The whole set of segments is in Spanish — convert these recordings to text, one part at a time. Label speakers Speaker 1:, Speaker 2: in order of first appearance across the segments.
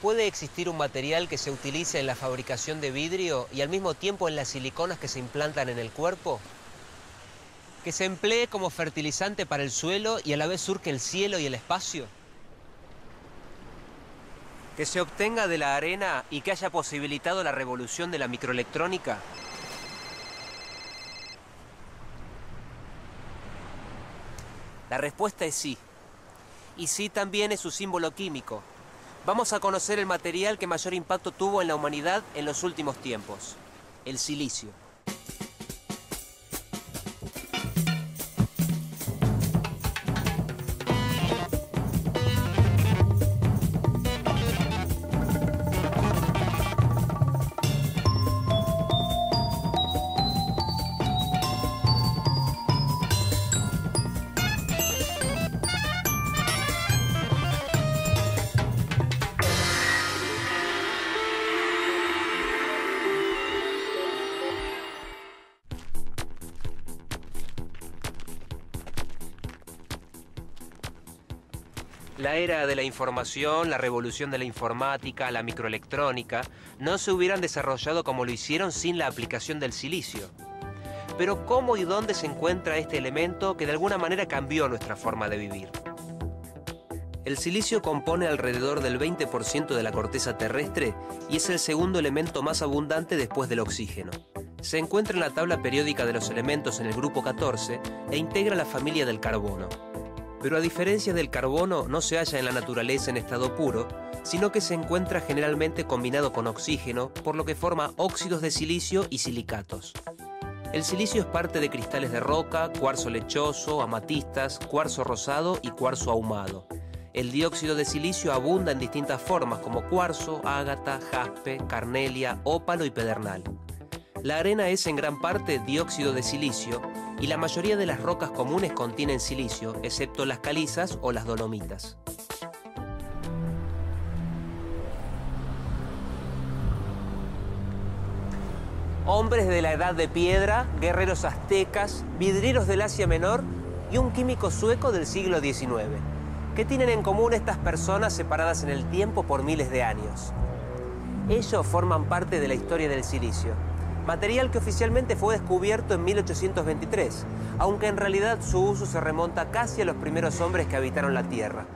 Speaker 1: ¿Puede existir un material que se utilice en la fabricación de vidrio y al mismo tiempo en las siliconas que se implantan en el cuerpo? ¿Que se emplee como fertilizante para el suelo y a la vez surque el cielo y el espacio? ¿Que se obtenga de la arena y que haya posibilitado la revolución de la microelectrónica? La respuesta es sí. Y sí también es su símbolo químico. Vamos a conocer el material que mayor impacto tuvo en la humanidad en los últimos tiempos: el silicio. La era de la información, la revolución de la informática, la microelectrónica, no se hubieran desarrollado como lo hicieron sin la aplicación del silicio. Pero ¿cómo y dónde se encuentra este elemento que de alguna manera cambió nuestra forma de vivir? El silicio compone alrededor del 20% de la corteza terrestre y es el segundo elemento más abundante después del oxígeno. Se encuentra en la tabla periódica de los elementos en el grupo 14 e integra la familia del carbono. Pero a diferencia del carbono, no se halla en la naturaleza en estado puro, sino que se encuentra generalmente combinado con oxígeno, por lo que forma óxidos de silicio y silicatos. El silicio es parte de cristales de roca, cuarzo lechoso, amatistas, cuarzo rosado y cuarzo ahumado. El dióxido de silicio abunda en distintas formas como cuarzo, ágata, jaspe, carnelia, ópalo y pedernal. La arena es en gran parte dióxido de silicio y la mayoría de las rocas comunes contienen silicio, excepto las calizas o las dolomitas. Hombres de la Edad de Piedra, guerreros aztecas, vidrieros del Asia Menor y un químico sueco del siglo XIX. ¿Qué tienen en común estas personas separadas en el tiempo por miles de años? Ellos forman parte de la historia del silicio, material que oficialmente fue descubierto en 1823, aunque en realidad su uso se remonta casi a los primeros hombres que habitaron la Tierra.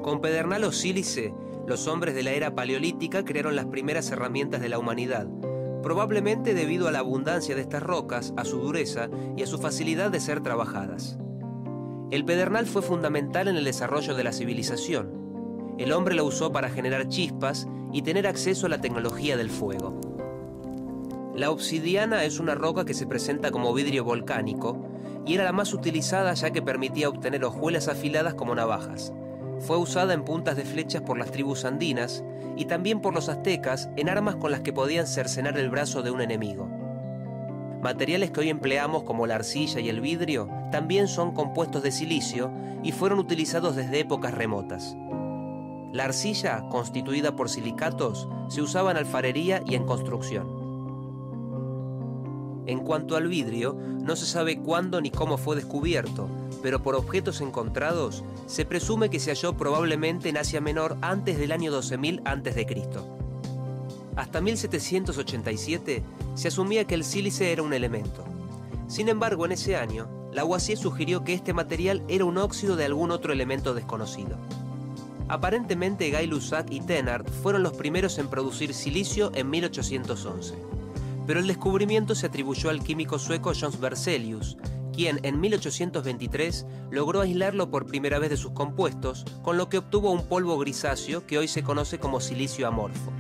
Speaker 1: Con pedernal o sílice, los hombres de la era paleolítica crearon las primeras herramientas de la humanidad, probablemente debido a la abundancia de estas rocas, a su dureza y a su facilidad de ser trabajadas. El pedernal fue fundamental en el desarrollo de la civilización. El hombre lo usó para generar chispas y tener acceso a la tecnología del fuego. La obsidiana es una roca que se presenta como vidrio volcánico y era la más utilizada ya que permitía obtener hojuelas afiladas como navajas. Fue usada en puntas de flechas por las tribus andinas y también por los aztecas en armas con las que podían cercenar el brazo de un enemigo. Materiales que hoy empleamos como la arcilla y el vidrio también son compuestos de silicio y fueron utilizados desde épocas remotas. La arcilla, constituida por silicatos, se usaba en alfarería y en construcción. En cuanto al vidrio, no se sabe cuándo ni cómo fue descubierto, pero por objetos encontrados, se presume que se halló probablemente en Asia Menor antes del año 12.000 a.C. Hasta 1787 se asumía que el sílice era un elemento. Sin embargo, en ese año, Lavoisier sugirió que este material era un óxido de algún otro elemento desconocido. Aparentemente, Gay-Lussac y Thénard fueron los primeros en producir silicio en 1811. Pero el descubrimiento se atribuyó al químico sueco Jöns Berzelius, quien en 1823 logró aislarlo por primera vez de sus compuestos, con lo que obtuvo un polvo grisáceo que hoy se conoce como silicio amorfo.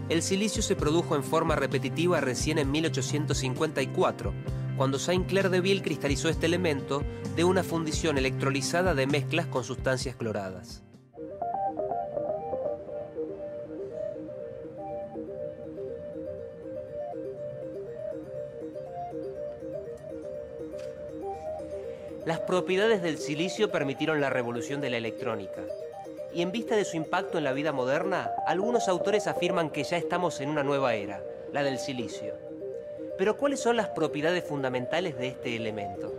Speaker 1: El silicio se produjo en forma repetitiva recién en 1854, cuando Saint-Clair de Ville cristalizó este elemento de una fundición electrolizada de mezclas con sustancias cloradas. Las propiedades del silicio permitieron la revolución de la electrónica. Y en vista de su impacto en la vida moderna, algunos autores afirman que ya estamos en una nueva era, la del silicio. Pero ¿cuáles son las propiedades fundamentales de este elemento?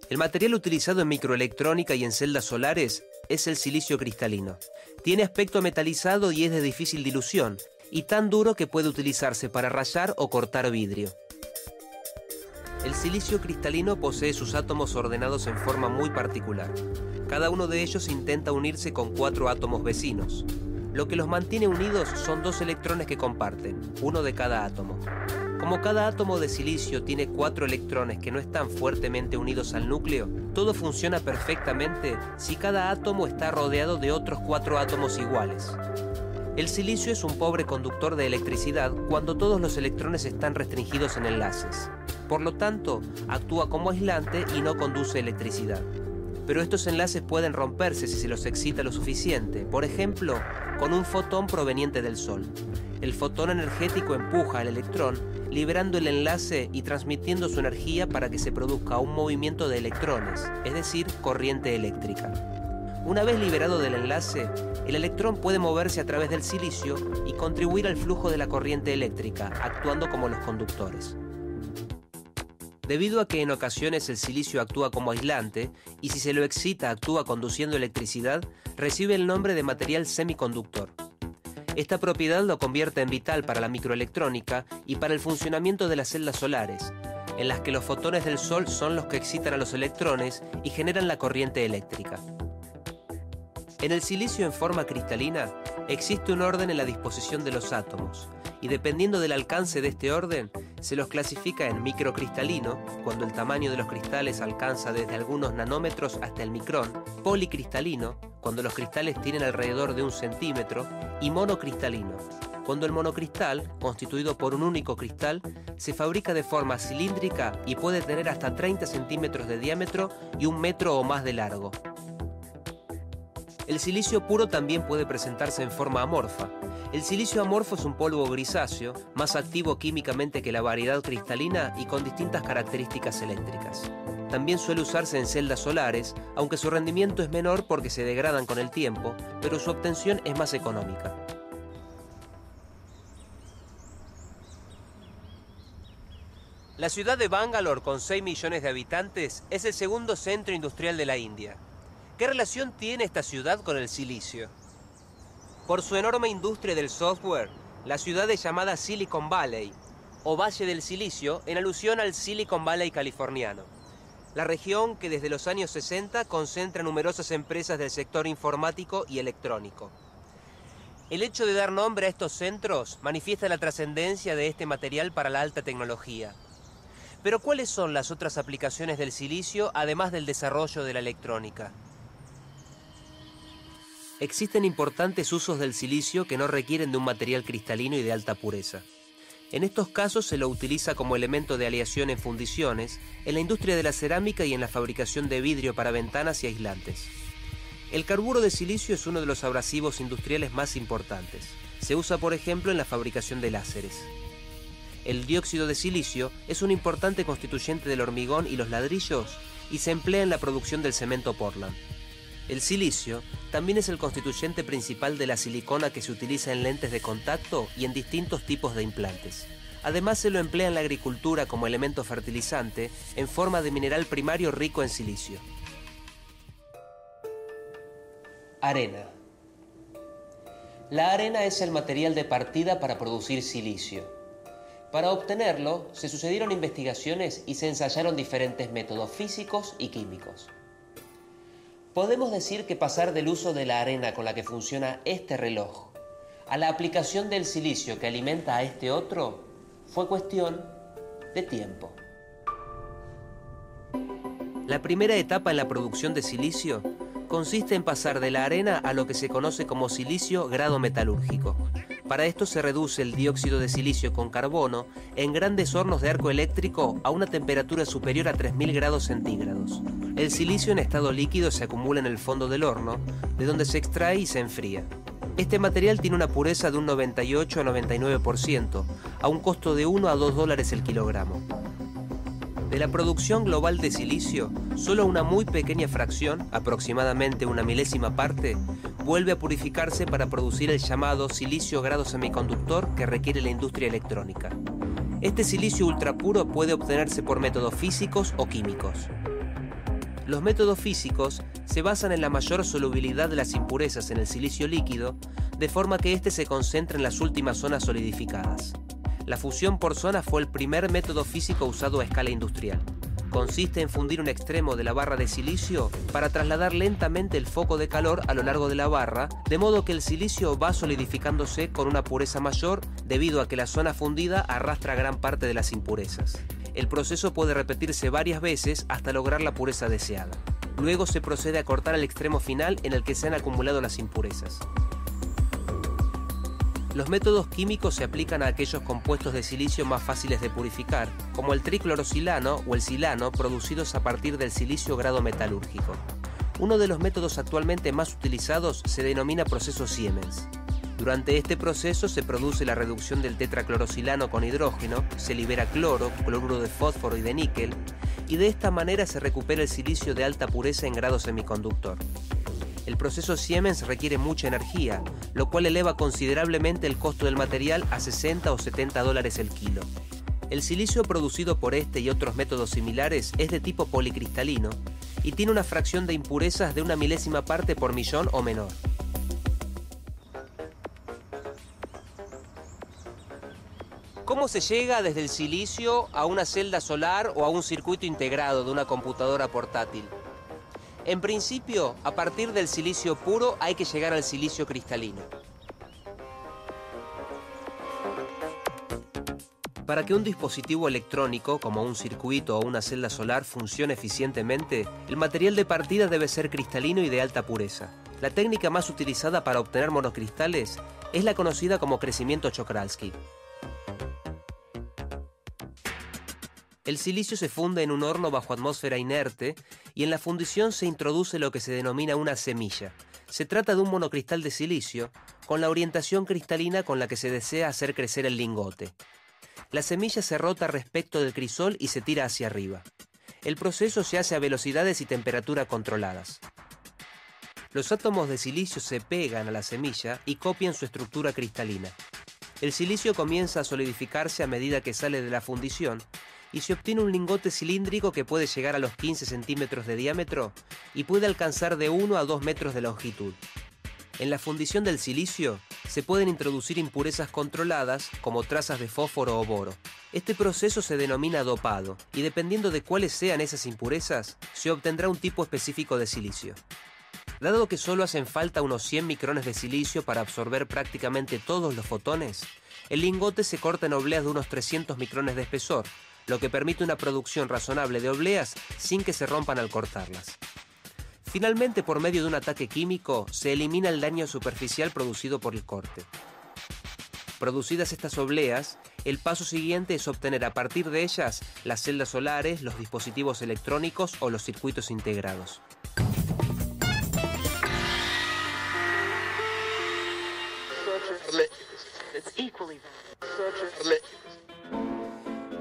Speaker 1: El material utilizado en microelectrónica y en celdas solares es el silicio cristalino. Tiene aspecto metalizado y es de difícil dilución, y tan duro que puede utilizarse para rayar o cortar vidrio. El silicio cristalino posee sus átomos ordenados en forma muy particular. Cada uno de ellos intenta unirse con 4 átomos vecinos. Lo que los mantiene unidos son 2 electrones que comparten, uno de cada átomo. Como cada átomo de silicio tiene 4 electrones que no están fuertemente unidos al núcleo, todo funciona perfectamente si cada átomo está rodeado de otros 4 átomos iguales. El silicio es un pobre conductor de electricidad cuando todos los electrones están restringidos en enlaces. Por lo tanto, actúa como aislante y no conduce electricidad. Pero estos enlaces pueden romperse si se los excita lo suficiente, por ejemplo, con un fotón proveniente del Sol. El fotón energético empuja al electrón, liberando el enlace y transmitiendo su energía para que se produzca un movimiento de electrones, es decir, corriente eléctrica. Una vez liberado del enlace, el electrón puede moverse a través del silicio y contribuir al flujo de la corriente eléctrica, actuando como los conductores. Debido a que en ocasiones el silicio actúa como aislante, y si se lo excita actúa conduciendo electricidad, recibe el nombre de material semiconductor. Esta propiedad lo convierte en vital para la microelectrónica y para el funcionamiento de las celdas solares, en las que los fotones del Sol son los que excitan a los electrones y generan la corriente eléctrica. En el silicio en forma cristalina existe un orden en la disposición de los átomos, y dependiendo del alcance de este orden, se los clasifica en microcristalino, cuando el tamaño de los cristales alcanza desde algunos nanómetros hasta el micrón, policristalino, cuando los cristales tienen alrededor de 1 centímetro, y monocristalino, cuando el monocristal, constituido por un único cristal, se fabrica de forma cilíndrica y puede tener hasta 30 centímetros de diámetro y 1 metro o más de largo. El silicio puro también puede presentarse en forma amorfa. El silicio amorfo es un polvo grisáceo, más activo químicamente que la variedad cristalina y con distintas características eléctricas. También suele usarse en celdas solares, aunque su rendimiento es menor porque se degradan con el tiempo, pero su obtención es más económica. La ciudad de Bangalore, con 6 millones de habitantes, es el segundo centro industrial de la India. ¿Qué relación tiene esta ciudad con el silicio? Por su enorme industria del software, la ciudad es llamada Silicon Valley, o Valle del Silicio, en alusión al Silicon Valley californiano. La región que desde los años 60 concentra numerosas empresas del sector informático y electrónico. El hecho de dar nombre a estos centros manifiesta la trascendencia de este material para la alta tecnología. Pero ¿cuáles son las otras aplicaciones del silicio, además del desarrollo de la electrónica? Existen importantes usos del silicio que no requieren de un material cristalino y de alta pureza. En estos casos se lo utiliza como elemento de aleación en fundiciones, en la industria de la cerámica y en la fabricación de vidrio para ventanas y aislantes. El carburo de silicio es uno de los abrasivos industriales más importantes. Se usa, por ejemplo, en la fabricación de láseres. El dióxido de silicio es un importante constituyente del hormigón y los ladrillos y se emplea en la producción del cemento Portland. El silicio también es el constituyente principal de la silicona que se utiliza en lentes de contacto y en distintos tipos de implantes. Además se lo emplea en la agricultura como elemento fertilizante en forma de mineral primario rico en silicio. Arena. La arena es el material de partida para producir silicio. Para obtenerlo, se sucedieron investigaciones y se ensayaron diferentes métodos físicos y químicos. Podemos decir que pasar del uso de la arena con la que funciona este reloj a la aplicación del silicio que alimenta a este otro fue cuestión de tiempo. La primera etapa en la producción de silicio consiste en pasar de la arena a lo que se conoce como silicio grado metalúrgico. Para esto se reduce el dióxido de silicio con carbono en grandes hornos de arco eléctrico a una temperatura superior a 3000 grados centígrados. El silicio en estado líquido se acumula en el fondo del horno, de donde se extrae y se enfría. Este material tiene una pureza de un 98 a 99%, a un costo de 1 a 2 dólares el kilogramo. De la producción global de silicio, solo una muy pequeña fracción, aproximadamente una milésima parte, vuelve a purificarse para producir el llamado silicio grado semiconductor que requiere la industria electrónica. Este silicio ultrapuro puede obtenerse por métodos físicos o químicos. Los métodos físicos se basan en la mayor solubilidad de las impurezas en el silicio líquido, de forma que éste se concentra en las últimas zonas solidificadas. La fusión por zona fue el primer método físico usado a escala industrial. Consiste en fundir un extremo de la barra de silicio para trasladar lentamente el foco de calor a lo largo de la barra, de modo que el silicio va solidificándose con una pureza mayor debido a que la zona fundida arrastra gran parte de las impurezas. El proceso puede repetirse varias veces hasta lograr la pureza deseada. Luego se procede a cortar el extremo final en el que se han acumulado las impurezas. Los métodos químicos se aplican a aquellos compuestos de silicio más fáciles de purificar, como el triclorosilano o el silano, producidos a partir del silicio grado metalúrgico. Uno de los métodos actualmente más utilizados se denomina proceso Siemens. Durante este proceso se produce la reducción del tetraclorosilano con hidrógeno, se libera cloro, cloruro de fósforo y de níquel, y de esta manera se recupera el silicio de alta pureza en grado semiconductor. El proceso Siemens requiere mucha energía, lo cual eleva considerablemente el costo del material a $60 o $70 el kilo. El silicio producido por este y otros métodos similares es de tipo policristalino y tiene una fracción de impurezas de 1 milésima parte por millón o menor. ¿Cómo se llega desde el silicio a una celda solar o a un circuito integrado de una computadora portátil? En principio, a partir del silicio puro hay que llegar al silicio cristalino. Para que un dispositivo electrónico, como un circuito o una celda solar, funcione eficientemente, el material de partida debe ser cristalino y de alta pureza. La técnica más utilizada para obtener monocristales es la conocida como crecimiento Czochralski. El silicio se funde en un horno bajo atmósfera inerte y en la fundición se introduce lo que se denomina una semilla. Se trata de un monocristal de silicio con la orientación cristalina con la que se desea hacer crecer el lingote. La semilla se rota respecto del crisol y se tira hacia arriba. El proceso se hace a velocidades y temperatura controladas. Los átomos de silicio se pegan a la semilla y copian su estructura cristalina. El silicio comienza a solidificarse a medida que sale de la fundición y se obtiene un lingote cilíndrico que puede llegar a los 15 centímetros de diámetro y puede alcanzar de 1 a 2 metros de longitud. En la fundición del silicio se pueden introducir impurezas controladas como trazas de fósforo o boro. Este proceso se denomina dopado y dependiendo de cuáles sean esas impurezas, se obtendrá un tipo específico de silicio. Dado que solo hacen falta unos 100 micrones de silicio para absorber prácticamente todos los fotones, el lingote se corta en obleas de unos 300 micrones de espesor, lo que permite una producción razonable de obleas sin que se rompan al cortarlas. Finalmente, por medio de un ataque químico, se elimina el daño superficial producido por el corte. Producidas estas obleas, el paso siguiente es obtener a partir de ellas las celdas solares, los dispositivos electrónicos o los circuitos integrados.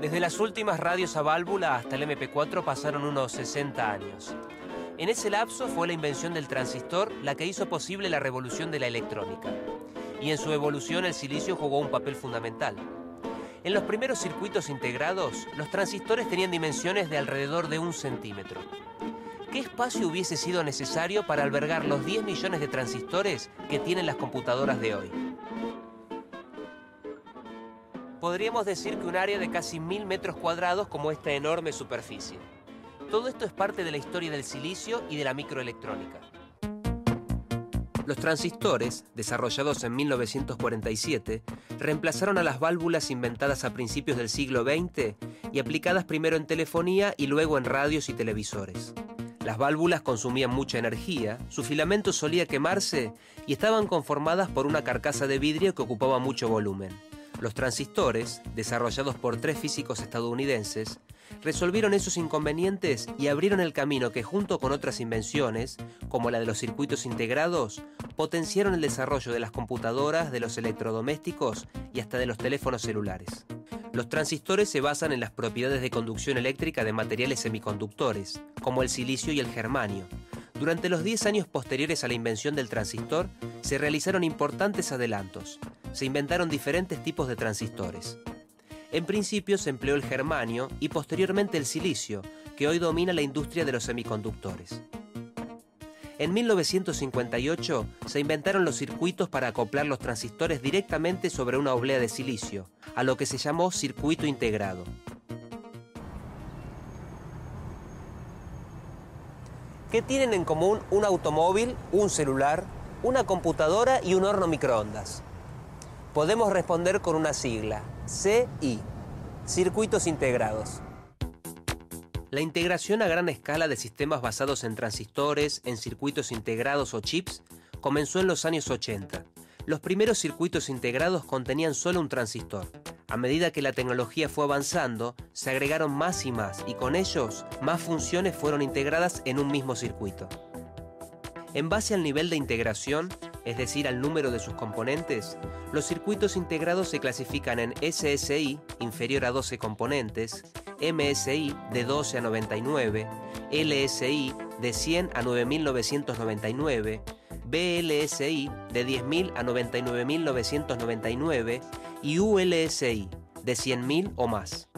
Speaker 1: Desde las últimas radios a válvula hasta el MP4 pasaron unos 60 años. En ese lapso fue la invención del transistor la que hizo posible la revolución de la electrónica. Y en su evolución el silicio jugó un papel fundamental. En los primeros circuitos integrados, los transistores tenían dimensiones de alrededor de 1 centímetro. ¿Qué espacio hubiese sido necesario para albergar los 10 millones de transistores que tienen las computadoras de hoy? Podríamos decir que un área de casi 1000 metros cuadrados como esta enorme superficie. Todo esto es parte de la historia del silicio y de la microelectrónica. Los transistores, desarrollados en 1947, reemplazaron a las válvulas inventadas a principios del siglo XX y aplicadas primero en telefonía y luego en radios y televisores. Las válvulas consumían mucha energía, su filamento solía quemarse y estaban conformadas por una carcasa de vidrio que ocupaba mucho volumen. Los transistores, desarrollados por 3 físicos estadounidenses, resolvieron esos inconvenientes y abrieron el camino que, junto con otras invenciones, como la de los circuitos integrados, potenciaron el desarrollo de las computadoras, de los electrodomésticos y hasta de los teléfonos celulares. Los transistores se basan en las propiedades de conducción eléctrica de materiales semiconductores, como el silicio y el germanio. Durante los 10 años posteriores a la invención del transistor, se realizaron importantes adelantos. Se inventaron diferentes tipos de transistores. En principio se empleó el germanio y posteriormente el silicio, que hoy domina la industria de los semiconductores. En 1958 se inventaron los circuitos para acoplar los transistores directamente sobre una oblea de silicio, a lo que se llamó circuito integrado. ¿Qué tienen en común un automóvil, un celular, una computadora y un horno microondas? Podemos responder con una sigla, CI, circuitos integrados. La integración a gran escala de sistemas basados en transistores, en circuitos integrados o chips, comenzó en los años 80. Los primeros circuitos integrados contenían solo un transistor. A medida que la tecnología fue avanzando, se agregaron más y más, y con ellos, más funciones fueron integradas en un mismo circuito. En base al nivel de integración, es decir, al número de sus componentes, los circuitos integrados se clasifican en SSI, inferior a 12 componentes, MSI, de 12 a 99, LSI, de 100 a 9999, BLSI, de 10.000 a 99.999 y ULSI, de 100.000 o más.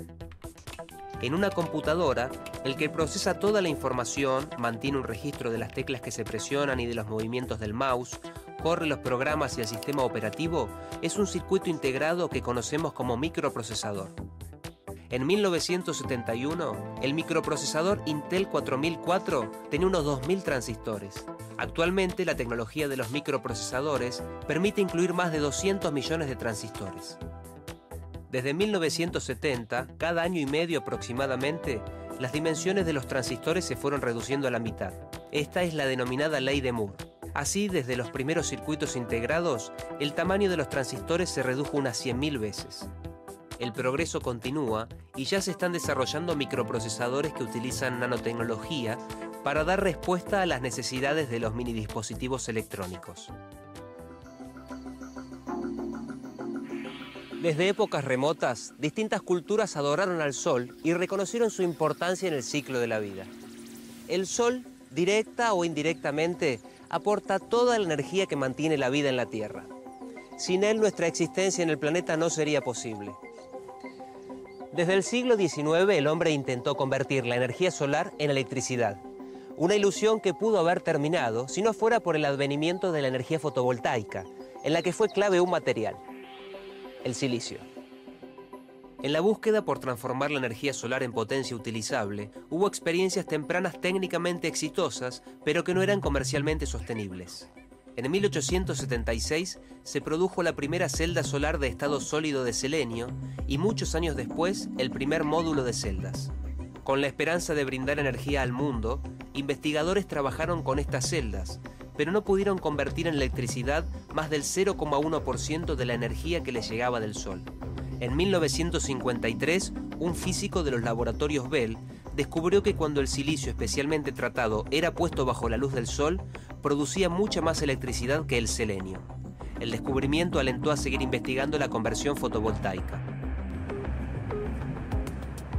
Speaker 1: En una computadora, el que procesa toda la información, mantiene un registro de las teclas que se presionan y de los movimientos del mouse, corre los programas y el sistema operativo, es un circuito integrado que conocemos como microprocesador. En 1971, el microprocesador Intel 4004 tenía unos 2000 transistores. Actualmente, la tecnología de los microprocesadores permite incluir más de 200 millones de transistores. Desde 1970, cada año y medio aproximadamente, las dimensiones de los transistores se fueron reduciendo a la mitad. Esta es la denominada ley de Moore. Así, desde los primeros circuitos integrados, el tamaño de los transistores se redujo unas 100.000 veces. El progreso continúa y ya se están desarrollando microprocesadores que utilizan nanotecnología para dar respuesta a las necesidades de los mini dispositivos electrónicos. Desde épocas remotas, distintas culturas adoraron al Sol y reconocieron su importancia en el ciclo de la vida. El Sol, directa o indirectamente, aporta toda la energía que mantiene la vida en la Tierra. Sin él, nuestra existencia en el planeta no sería posible. Desde el siglo XIX, el hombre intentó convertir la energía solar en electricidad. Una ilusión que pudo haber terminado si no fuera por el advenimiento de la energía fotovoltaica, en la que fue clave un material: el silicio. En la búsqueda por transformar la energía solar en potencia utilizable, hubo experiencias tempranas técnicamente exitosas, pero que no eran comercialmente sostenibles. En 1876 se produjo la primera celda solar de estado sólido de selenio y muchos años después el primer módulo de celdas. Con la esperanza de brindar energía al mundo, investigadores trabajaron con estas celdas, pero no pudieron convertir en electricidad más del 0,1% de la energía que les llegaba del Sol. En 1953, un físico de los laboratorios Bell descubrió que cuando el silicio especialmente tratado era puesto bajo la luz del Sol, producía mucha más electricidad que el selenio. El descubrimiento alentó a seguir investigando la conversión fotovoltaica.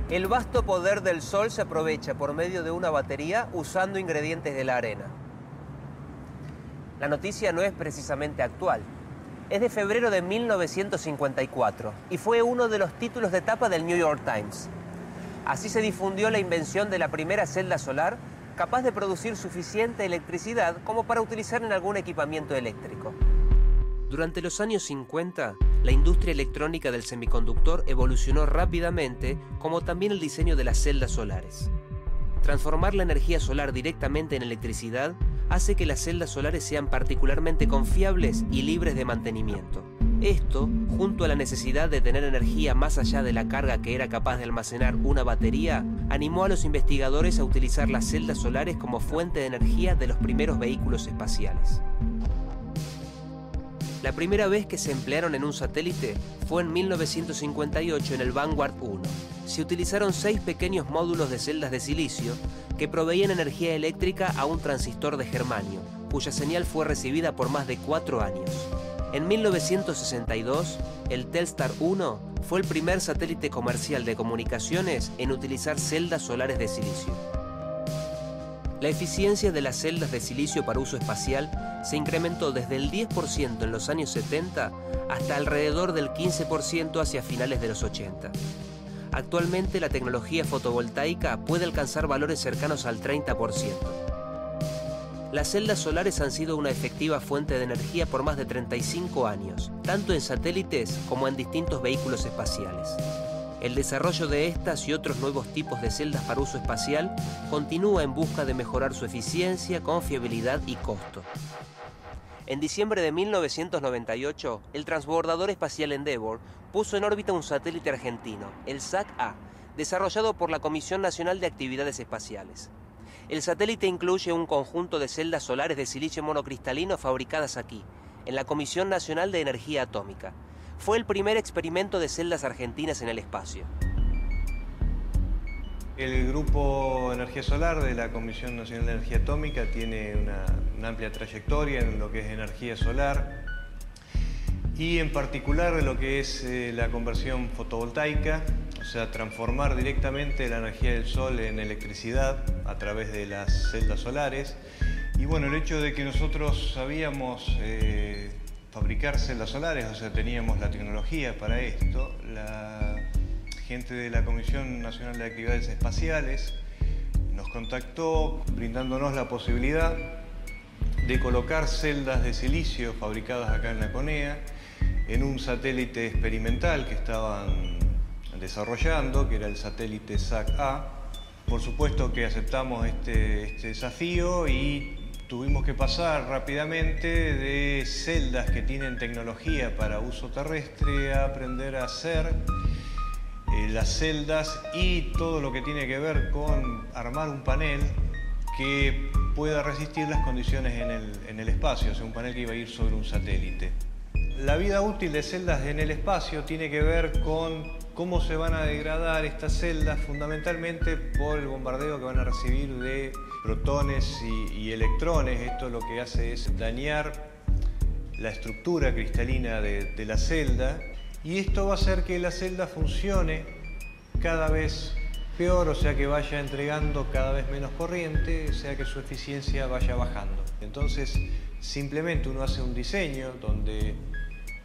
Speaker 1: El vasto poder del Sol se aprovecha por medio de una batería usando ingredientes de la arena. La noticia no es precisamente actual. Es de febrero de 1954 y fue uno de los títulos de tapa del New York Times. Así se difundió la invención de la primera celda solar capaz de producir suficiente electricidad como para utilizar en algún equipamiento eléctrico. Durante los años 50, la industria electrónica del semiconductor evolucionó rápidamente, como también el diseño de las celdas solares. Transformar la energía solar directamente en electricidad hace que las celdas solares sean particularmente confiables y libres de mantenimiento. Esto, junto a la necesidad de tener energía más allá de la carga que era capaz de almacenar una batería, animó a los investigadores a utilizar las celdas solares como fuente de energía de los primeros vehículos espaciales. La primera vez que se emplearon en un satélite fue en 1958 en el Vanguard 1. Se utilizaron 6 pequeños módulos de celdas de silicio que proveían energía eléctrica a un transistor de germanio, cuya señal fue recibida por más de 4 años. En 1962, el Telstar 1 fue el primer satélite comercial de comunicaciones en utilizar celdas solares de silicio. La eficiencia de las celdas de silicio para uso espacial se incrementó desde el 10% en los años 70 hasta alrededor del 15% hacia finales de los 80. Actualmente la tecnología fotovoltaica puede alcanzar valores cercanos al 30%. Las celdas solares han sido una efectiva fuente de energía por más de 35 años, tanto en satélites como en distintos vehículos espaciales. El desarrollo de estas y otros nuevos tipos de celdas para uso espacial continúa en busca de mejorar su eficiencia, confiabilidad y costo. En diciembre de 1998, el transbordador espacial Endeavour puso en órbita un satélite argentino, el SAC-A, desarrollado por la Comisión Nacional de Actividades Espaciales. El satélite incluye un conjunto de celdas solares de silicio monocristalino fabricadas aquí, en la Comisión Nacional de Energía Atómica. Fue el primer experimento de celdas argentinas en el espacio.
Speaker 2: El Grupo Energía Solar de la Comisión Nacional de Energía Atómica tiene una amplia trayectoria en lo que es energía solar y en particular en lo que es la conversión fotovoltaica, o sea, transformar directamente la energía del sol en electricidad a través de las celdas solares. Y bueno, el hecho de que nosotros sabíamos fabricar celdas solares, o sea, teníamos la tecnología para esto, la gente de la Comisión Nacional de Actividades Espaciales nos contactó brindándonos la posibilidad de colocar celdas de silicio fabricadas acá en la CONEA en un satélite experimental que estaban desarrollando, que era el satélite SAC-A. Por supuesto que aceptamos este desafío y tuvimos que pasar rápidamente de celdas que tienen tecnología para uso terrestre a aprender a hacer las celdas y todo lo que tiene que ver con armar un panel que pueda resistir las condiciones en el espacio, o sea, un panel que iba a ir sobre un satélite. La vida útil de celdas en el espacio tiene que ver con cómo se van a degradar estas celdas, fundamentalmente por el bombardeo que van a recibir de protones y electrones. Esto lo que hace es dañar la estructura cristalina de la celda y esto va a hacer que la celda funcione cada vez peor, o sea que vaya entregando cada vez menos corriente, o sea que su eficiencia vaya bajando. Entonces simplemente uno hace un diseño donde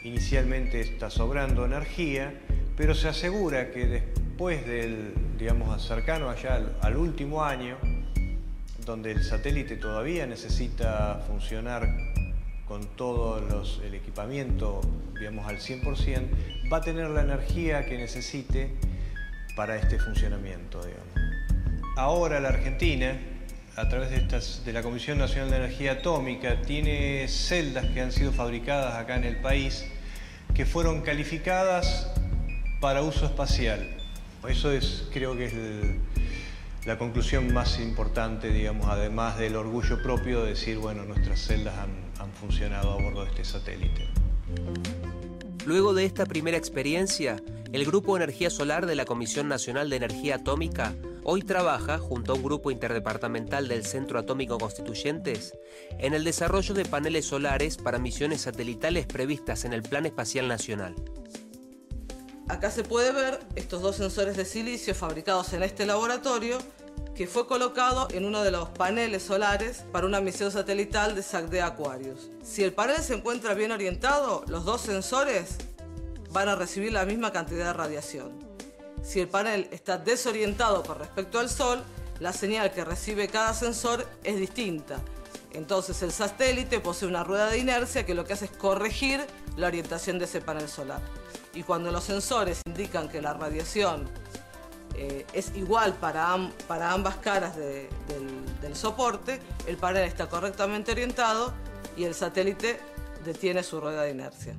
Speaker 2: inicialmente está sobrando energía, pero se asegura que después del, digamos, cercano allá al último año, donde el satélite todavía necesita funcionar con todo el equipamiento, digamos, al 100%, va a tener la energía que necesite para este funcionamiento, digamos. Ahora la Argentina, a través de la Comisión Nacional de Energía Atómica, tiene celdas que han sido fabricadas acá en el país que fueron calificadas para uso espacial. Eso creo que es la conclusión más importante, digamos, además del orgullo propio de decir, bueno, nuestras celdas han funcionado a bordo de este satélite.
Speaker 1: Luego de esta primera experiencia, el Grupo Energía Solar de la Comisión Nacional de Energía Atómica hoy trabaja, junto a un grupo interdepartamental del Centro Atómico Constituyentes, en el desarrollo de paneles solares para misiones satelitales previstas en el Plan Espacial Nacional.
Speaker 3: Acá se puede ver estos dos sensores de silicio fabricados en este laboratorio que fue colocado en uno de los paneles solares para una misión satelital de SAC-D Aquarius. Si el panel se encuentra bien orientado, los dos sensores van a recibir la misma cantidad de radiación. Si el panel está desorientado con respecto al Sol, la señal que recibe cada sensor es distinta. Entonces el satélite posee una rueda de inercia que lo que hace es corregir la orientación de ese panel solar. Y cuando los sensores indican que la radiación es igual para ambas caras del soporte, el panel está correctamente orientado y el satélite detiene su rueda de inercia.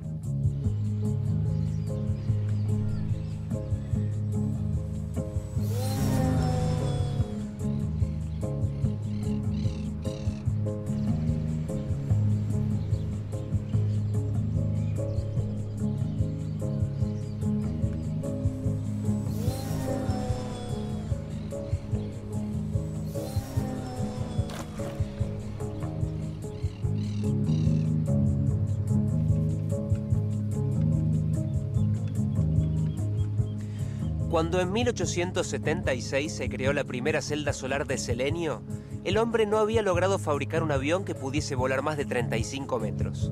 Speaker 1: Cuando en 1876 se creó la primera celda solar de selenio, el hombre no había logrado fabricar un avión que pudiese volar más de 35 metros.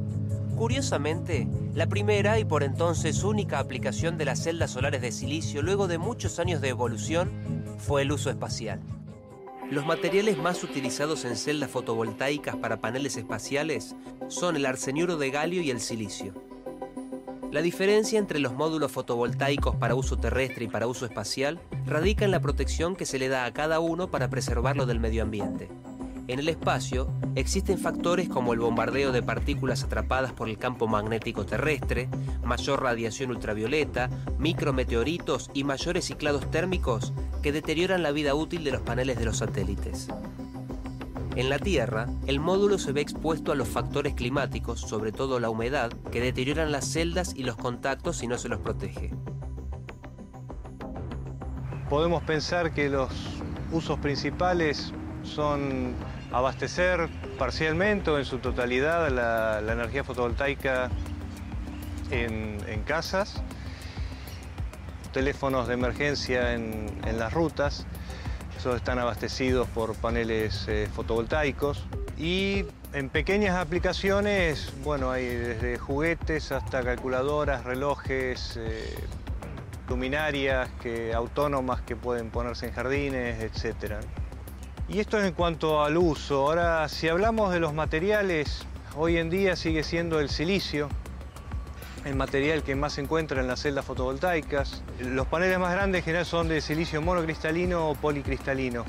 Speaker 1: Curiosamente, la primera y por entonces única aplicación de las celdas solares de silicio luego de muchos años de evolución fue el uso espacial. Los materiales más utilizados en celdas fotovoltaicas para paneles espaciales son el arseniuro de galio y el silicio. La diferencia entre los módulos fotovoltaicos para uso terrestre y para uso espacial radica en la protección que se le da a cada uno para preservarlo del medio ambiente. En el espacio existen factores como el bombardeo de partículas atrapadas por el campo magnético terrestre, mayor radiación ultravioleta, micrometeoritos y mayores ciclados térmicos que deterioran la vida útil de los paneles de los satélites. En la Tierra, el módulo se ve expuesto a los factores climáticos, sobre todo la humedad, que deterioran las celdas y los contactos si no se los protege.
Speaker 2: Podemos pensar que los usos principales son abastecer parcialmente o en su totalidad la energía fotovoltaica en casas, teléfonos de emergencia en las rutas, esos están abastecidos por paneles fotovoltaicos, y en pequeñas aplicaciones, bueno, hay desde juguetes hasta calculadoras, relojes, luminarias autónomas que pueden ponerse en jardines, etc. Y esto es en cuanto al uso. Ahora, si hablamos de los materiales, hoy en día sigue siendo el silicio el material que más se encuentra en las celdas fotovoltaicas. Los paneles más grandes en general son de silicio monocristalino o policristalino.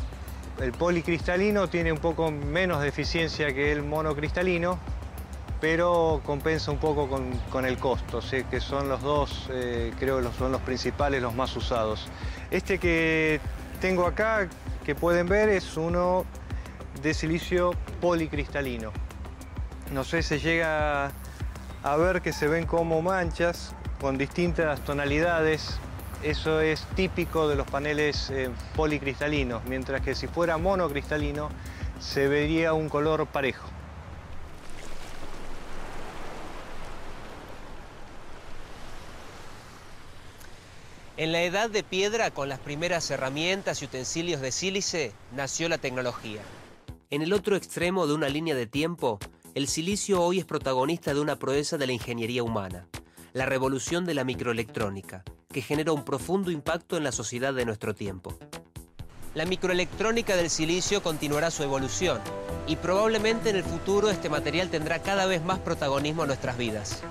Speaker 2: El policristalino tiene un poco menos de eficiencia que el monocristalino, pero compensa un poco con el costo. O sea que son los dos, creo que son los principales, los más usados. Este que tengo acá, que pueden ver, es uno de silicio policristalino. No sé si llega a ver que se ven como manchas con distintas tonalidades. Eso es típico de los paneles policristalinos, mientras que si fuera monocristalino se vería un color parejo.
Speaker 1: En la edad de piedra, con las primeras herramientas y utensilios de sílice, nació la tecnología. En el otro extremo de una línea de tiempo, el silicio hoy es protagonista de una proeza de la ingeniería humana, la revolución de la microelectrónica, que genera un profundo impacto en la sociedad de nuestro tiempo. La microelectrónica del silicio continuará su evolución y probablemente en el futuro este material tendrá cada vez más protagonismo en nuestras vidas.